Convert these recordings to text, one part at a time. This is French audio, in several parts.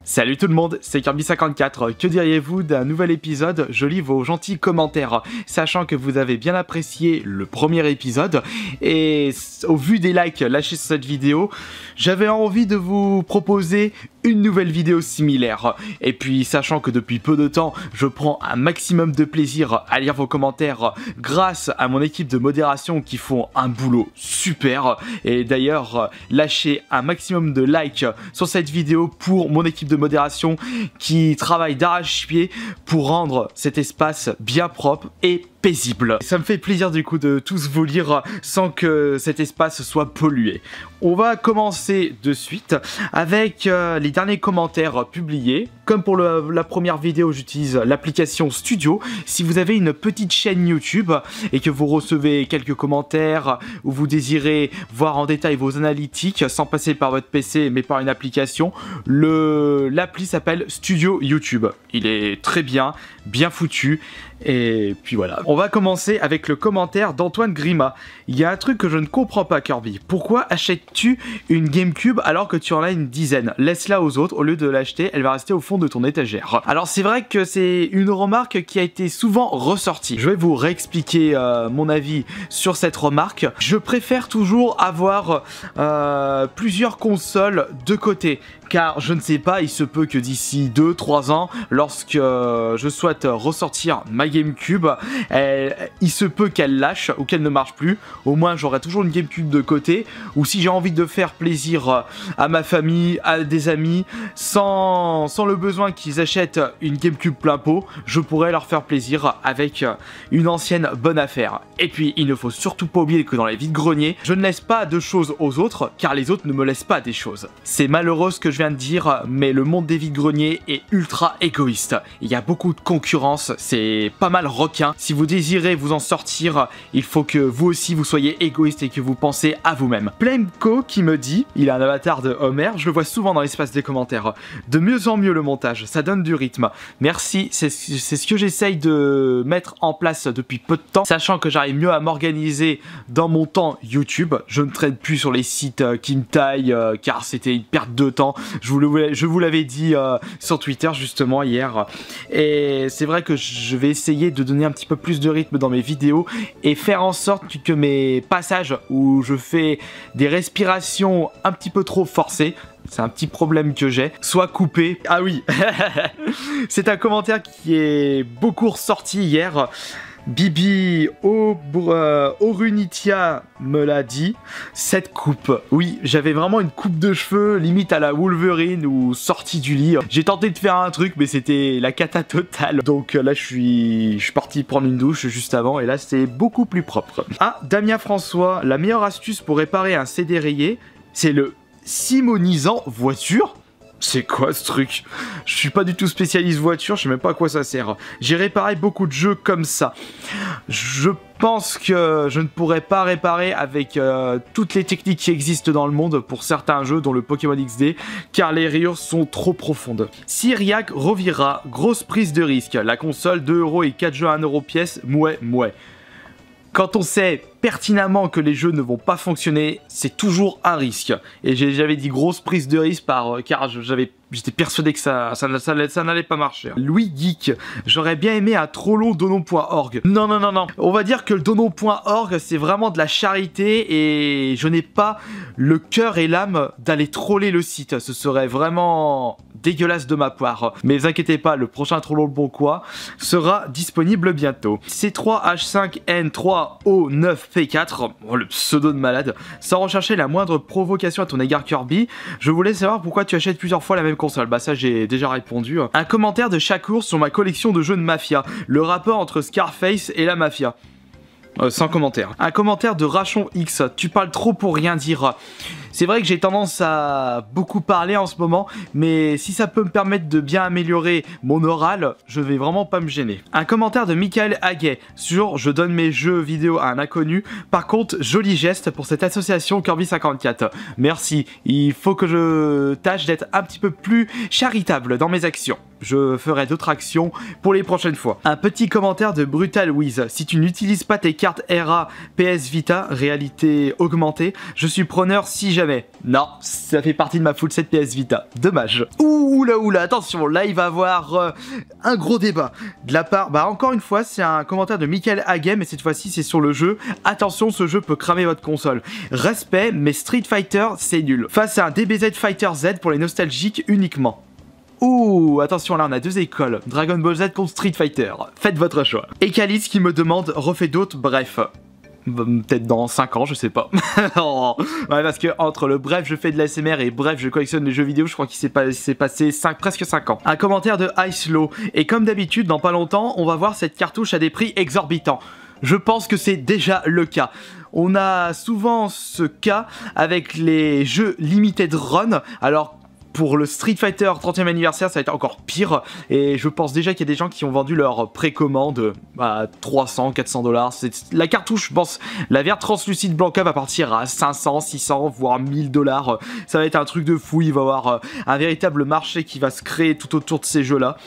Salut tout le monde, c'est Kirby54. Que diriez-vous d'un nouvel épisode? Je lis vos gentils commentaires, sachant que vous avez bien apprécié le premier épisode, et au vu des likes lâchés sur cette vidéo, j'avais envie de vous proposer une nouvelle vidéo similaire. Et puis, sachant que depuis peu de temps, je prends un maximum de plaisir à lire vos commentaires grâce à mon équipe de modération qui font un boulot super. Et d'ailleurs, lâchez un maximum de likes sur cette vidéo pour mon équipe de modération qui travaille d'arrache-pied pour rendre cet espace bien propre et paisible. Ça me fait plaisir du coup de tous vous lire sans que cet espace soit pollué. On va commencer de suite avec les derniers commentaires publiés. Comme pour la première vidéo, j'utilise l'application Studio. Si vous avez une petite chaîne YouTube et que vous recevez quelques commentaires ou vous désirez voir en détail vos analytiques sans passer par votre PC mais par une application, l'appli s'appelle Studio YouTube. Il est très bien, bien foutu. Et puis voilà. On va commencer avec le commentaire d'Antoine Grima. Il y a un truc que je ne comprends pas, Kirby. Pourquoi achètes-tu une GameCube alors que tu en as une dizaine? Laisse-la aux autres, au lieu de l'acheter, elle va rester au fond de ton étagère. Alors c'est vrai que c'est une remarque qui a été souvent ressortie. Je vais vous réexpliquer mon avis sur cette remarque. Je préfère toujours avoir plusieurs consoles de côté. Car je ne sais pas, il se peut que d'ici 2-3 ans, lorsque je souhaite ressortir ma GameCube, il se peut qu'elle lâche ou qu'elle ne marche plus. Au moins j'aurai toujours une GameCube de côté, ou si j'ai envie de faire plaisir à ma famille, à des amis, sans le besoin qu'ils achètent une GameCube plein pot, je pourrais leur faire plaisir avec une ancienne bonne affaire. Et puis il ne faut surtout pas oublier que dans les vides-greniers, je ne laisse pas de choses aux autres, car les autres ne me laissent pas des choses. C'est malheureux ce que je viens de dire, mais le monde des vides-greniers est ultra égoïste. Il y a beaucoup de concurrence, c'est pas mal requin. Si vous désirez vous en sortir, il faut que vous aussi vous soyez égoïste et que vous pensez à vous-même. Plemco qui me dit, il a un avatar de Homer, je le vois souvent dans l'espace des commentaires, de mieux en mieux le montage, ça donne du rythme. Merci, c'est ce que j'essaye de mettre en place depuis peu de temps, sachant que j'arrive mieux à m'organiser dans mon temps YouTube. Je ne traîne plus sur les sites qui me taillent, car c'était une perte de temps. Je vous l'avais dit sur Twitter justement hier, et c'est vrai que je vais essayer de donner un petit peu plus de rythme dans mes vidéos et faire en sorte que mes passages où je fais des respirations un petit peu trop forcées, c'est un petit problème que j'ai, soit coupés. Ah oui, c'est un commentaire qui est beaucoup ressorti hier. Bibi Orunitia me l'a dit, cette coupe. Oui, j'avais vraiment une coupe de cheveux limite à la Wolverine ou sortie du lit. J'ai tenté de faire un truc mais c'était la cata totale. Donc là je suis parti prendre une douche juste avant et là c'est beaucoup plus propre. Ah, Damien François, la meilleure astuce pour réparer un CD rayé, c'est le simonisant voiture. C'est quoi ce truc? Je suis pas du tout spécialiste voiture, je sais même pas à quoi ça sert. J'ai réparé beaucoup de jeux comme ça. Je pense que je ne pourrais pas réparer avec toutes les techniques qui existent dans le monde pour certains jeux, dont le Pokémon XD, car les rayures sont trop profondes. Cyriac Rovira, grosse prise de risque. La console 2 € et 4 jeux à 1 € pièce, mouais. Quand on sait pertinemment que les jeux ne vont pas fonctionner, c'est toujours un risque. Et j'avais dit grosse prise de risque car j'étais persuadé que ça n'allait pas marcher. Louis Geek, j'aurais bien aimé un trollon donon.org. Non. On va dire que le donon.org, c'est vraiment de la charité et je n'ai pas le cœur et l'âme d'aller troller le site. Ce serait vraiment dégueulasse de ma part. Mais vous inquiétez pas, le prochain trollon le bon quoi sera disponible bientôt. C3H5N3O9P4, oh, le pseudo de malade, sans rechercher la moindre provocation à ton égard Kirby, je voulais savoir pourquoi tu achètes plusieurs fois la même console. Bah ça j'ai déjà répondu. Un commentaire de Chakour sur ma collection de jeux de mafia, le rapport entre Scarface et la mafia. Sans commentaire. Un commentaire de Rachon X, tu parles trop pour rien dire. C'est vrai que j'ai tendance à beaucoup parler en ce moment, mais si ça peut me permettre de bien améliorer mon oral, je vais vraiment pas me gêner. Un commentaire de Michael Haguet sur je donne mes jeux vidéo à un inconnu. Par contre, joli geste pour cette association Kirby54. Merci, il faut que je tâche d'être un petit peu plus charitable dans mes actions. je ferai d'autres actions pour les prochaines fois. Un petit commentaire de Brutal Wiz. Si tu n'utilises pas tes cartes RA PS Vita, réalité augmentée, je suis preneur si jamais. Non, ça fait partie de ma full set PS Vita. Dommage. Oula, attention, là il va y avoir un gros débat. De la part, encore une fois, c'est un commentaire de Michael Haguet, mais cette fois-ci c'est sur le jeu. Attention, ce jeu peut cramer votre console. Respect, mais Street Fighter, c'est nul. Face à un DBZ Fighter Z pour les nostalgiques uniquement. Ouh, attention, là on a deux écoles. Dragon Ball Z contre Street Fighter. Faites votre choix. Et Calice qui me demande, refais d'autres, bref. Peut-être dans 5 ans, je sais pas. Ouais, parce que entre le bref je fais de l'ASMR et bref je collectionne les jeux vidéo, je crois qu'il s'est passé presque 5 ans. Un commentaire de Ice Low. Et comme d'habitude, dans pas longtemps, on va voir cette cartouche à des prix exorbitants. Je pense que c'est déjà le cas. On a souvent ce cas avec les jeux Limited Run. Alors, pour le Street Fighter 30e anniversaire, ça va être encore pire. Et je pense déjà qu'il y a des gens qui ont vendu leur précommande à 300, 400 $. La cartouche, je pense, la verte translucide Blanca va partir à 500, 600, voire 1000 $. Ça va être un truc de fou. Il va y avoir un véritable marché qui va se créer tout autour de ces jeux-là.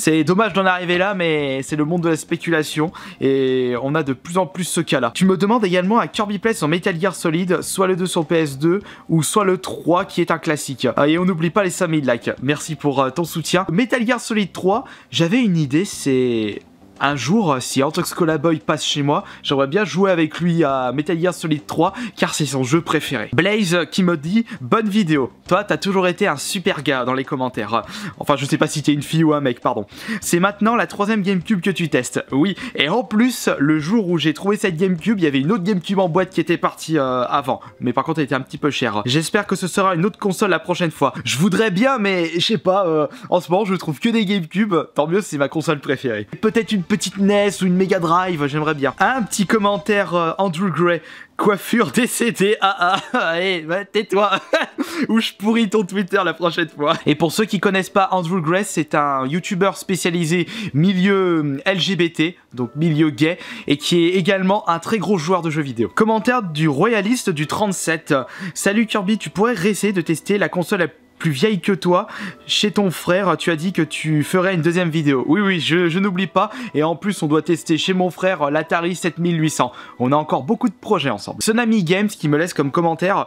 C'est dommage d'en arriver là, mais c'est le monde de la spéculation et on a de plus en plus ce cas-là. Tu me demandes également un Kirby Play sur Metal Gear Solid, soit le 2 sur PS2 ou soit le 3 qui est un classique. Et on n'oublie pas les 5000 likes. Merci pour ton soutien. Metal Gear Solid 3, j'avais une idée, c'est... Un jour, si Antox Colaboy passe chez moi, j'aimerais bien jouer avec lui à Metal Gear Solid 3 car c'est son jeu préféré. Blaze qui me dit bonne vidéo. Toi, t'as toujours été un super gars dans les commentaires. Enfin, je sais pas si t'es une fille ou un mec, pardon. C'est maintenant la 3e GameCube que tu testes. Oui, et en plus, le jour où j'ai trouvé cette GameCube, il y avait une autre GameCube en boîte qui était partie avant. Mais par contre, elle était un petit peu chère. J'espère que ce sera une autre console la prochaine fois. Je voudrais bien, mais je sais pas, en ce moment, je trouve que des GameCube. Tant mieux, c'est ma console préférée. Peut-être une petite NES ou une Mega Drive, j'aimerais bien. Un petit commentaire Andrew Gray. Coiffure décédée, allez, tais-toi, ou je pourris ton Twitter la prochaine fois. Et pour ceux qui connaissent pas Andrew Gray, c'est un YouTuber spécialisé milieu LGBT, donc milieu gay, et qui est également un très gros joueur de jeux vidéo. Commentaire du Royaliste du 37. Salut Kirby, tu pourrais essayer de tester la console plus vieille que toi, chez ton frère, tu as dit que tu ferais une deuxième vidéo. Oui, je n'oublie pas, et en plus on doit tester chez mon frère l'Atari 7800. On a encore beaucoup de projets ensemble. Sonami Games qui me laisse comme commentaire,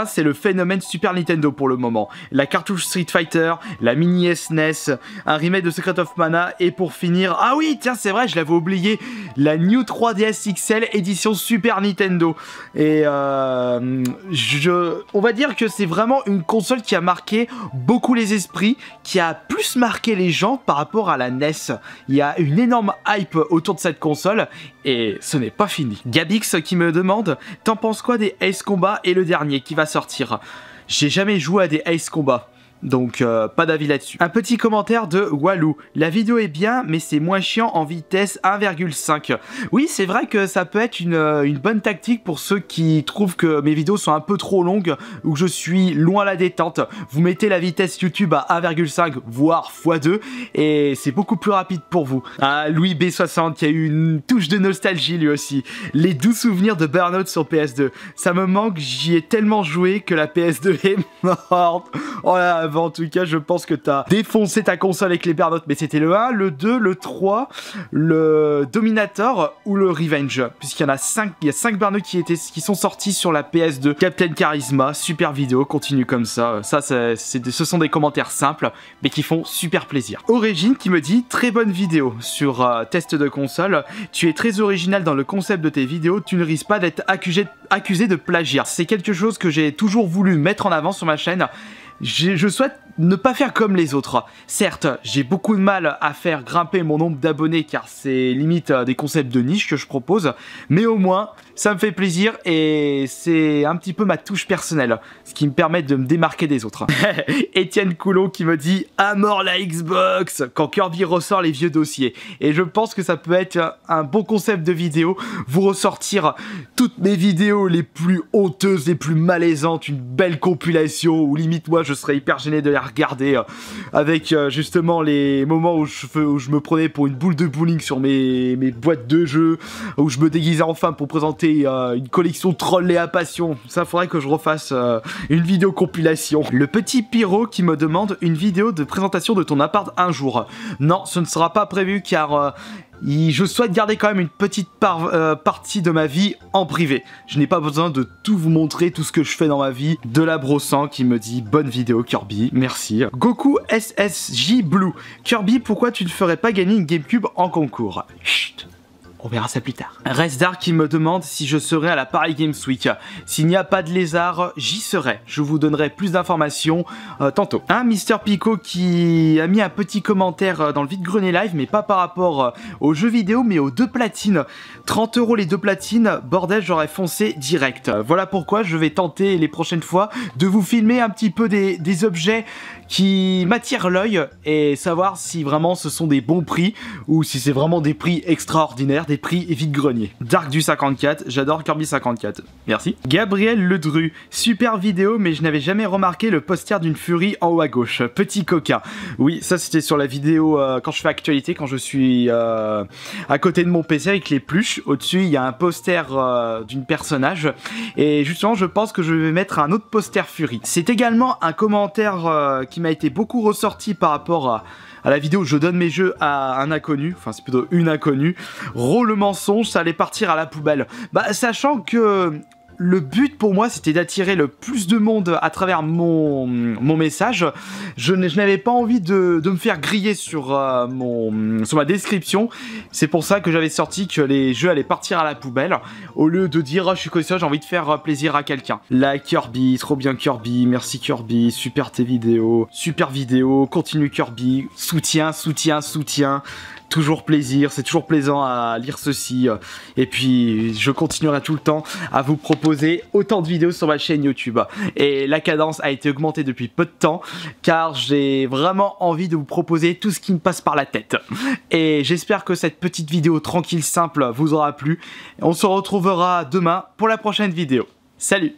c'est le phénomène Super Nintendo pour le moment. La cartouche Street Fighter, la mini SNES, un remake de Secret of Mana, et pour finir, ah oui, tiens, c'est vrai, je l'avais oublié, la New 3DS XL édition Super Nintendo. Et on va dire que c'est vraiment une console qui a marqué beaucoup les esprits, qui a plus marqué les gens par rapport à la NES. Il y a une énorme hype autour de cette console et ce n'est pas fini. Gabix qui me demande, t'en penses quoi des Ace Combat et le dernier qui va sortir? J'ai jamais joué à des Ace Combat. Donc pas d'avis là-dessus. Un petit commentaire de Walou. La vidéo est bien, mais c'est moins chiant en vitesse 1,5. Oui, c'est vrai que ça peut être une bonne tactique pour ceux qui trouvent que mes vidéos sont un peu trop longues ou que je suis loin à la détente. Vous mettez la vitesse YouTube à 1,5 voire x2 et c'est beaucoup plus rapide pour vous. Ah, Louis B60 qui a eu une touche de nostalgie lui aussi. Les doux souvenirs de Burnout sur PS2. Ça me manque, j'y ai tellement joué que la PS2 est morte. Oh là, en tout cas, je pense que t'as défoncé ta console avec les Burnout, mais c'était le 1, le 2, le 3, le Dominator ou le Revenge, puisqu'il y en a 5, il y a 5 Burnout qui sont sortis sur la PS2. Captain Charisma, super vidéo, continue comme ça. Ça, ce sont des commentaires simples, mais qui font super plaisir. Origine qui me dit, très bonne vidéo sur test de console. Tu es très original dans le concept de tes vidéos, tu ne risques pas d'être accusé de plagiat. C'est quelque chose que j'ai toujours voulu mettre en avant sur ma chaîne. Je souhaite ne pas faire comme les autres. Certes, j'ai beaucoup de mal à faire grimper mon nombre d'abonnés car c'est limite des concepts de niche que je propose, mais au moins ça me fait plaisir et c'est un petit peu ma touche personnelle, ce qui me permet de me démarquer des autres. Étienne Coulon qui me dit « À mort la Xbox !» quand Kirby ressort les vieux dossiers. Et je pense que ça peut être un bon concept de vidéo, vous ressortir toutes mes vidéos les plus honteuses, les plus malaisantes, une belle compilation où limite moi je serais hyper gêné de les regarder avec justement les moments où je me prenais pour une boule de bowling sur mes boîtes de jeux, où je me déguisais enfin pour présenter une collection troll et à passion. Ça faudrait que je refasse une vidéo compilation. Le petit Pyro qui me demande une vidéo de présentation de ton appart un jour. Non, ce ne sera pas prévu car je souhaite garder quand même une petite partie de ma vie en privé. Je n'ai pas besoin de tout vous montrer, tout ce que je fais dans ma vie. De la brossant qui me dit bonne vidéo Kirby, merci. Goku SSJ Blue. Kirby, pourquoi tu ne ferais pas gagner une GameCube en concours? Chut. On verra ça plus tard. Resdar qui me demande si je serai à la Paris Games Week. S'il n'y a pas de lézard, j'y serai. Je vous donnerai plus d'informations tantôt. Un Mister Pico qui a mis un petit commentaire dans le vide-grenier live, mais pas par rapport aux jeux vidéo, mais aux 2 platines. 30 € les 2 platines, bordel, j'aurais foncé direct. Voilà pourquoi je vais tenter les prochaines fois de vous filmer un petit peu des objets qui m'attirent l'œil et savoir si vraiment ce sont des bons prix ou si c'est vraiment des prix extraordinaires, des prix vide-grenier. Dark du 54, j'adore Kirby 54. Merci. Gabriel Ledru, super vidéo, mais je n'avais jamais remarqué le poster d'une furie en haut à gauche. Petit coquin. Oui, ça c'était sur la vidéo quand je fais actualité, quand je suis à côté de mon PC avec les pluches. Au-dessus, il y a un poster d'une personnage. Et justement, je pense que je vais mettre un autre poster furie. C'est également un commentaire qui m'a été beaucoup ressorti par rapport à la vidéo je donne mes jeux à un inconnu, enfin c'est plutôt une inconnue. Le mensonge, ça allait partir à la poubelle. Bah sachant que le but pour moi c'était d'attirer le plus de monde à travers mon message. Je n'avais pas envie de me faire griller sur ma description. C'est pour ça que j'avais sorti que les jeux allaient partir à la poubelle au lieu de dire oh, je suis comme ça, j'ai envie de faire plaisir à quelqu'un. Like Kirby, trop bien Kirby, merci Kirby, super tes vidéos, super vidéo, continue Kirby, soutien, soutien, soutien. Toujours plaisir, c'est toujours plaisant à lire ceci. Et puis, je continuerai tout le temps à vous proposer autant de vidéos sur ma chaîne YouTube. Et la cadence a été augmentée depuis peu de temps, car j'ai vraiment envie de vous proposer tout ce qui me passe par la tête. Et j'espère que cette petite vidéo tranquille, simple, vous aura plu. On se retrouvera demain pour la prochaine vidéo. Salut!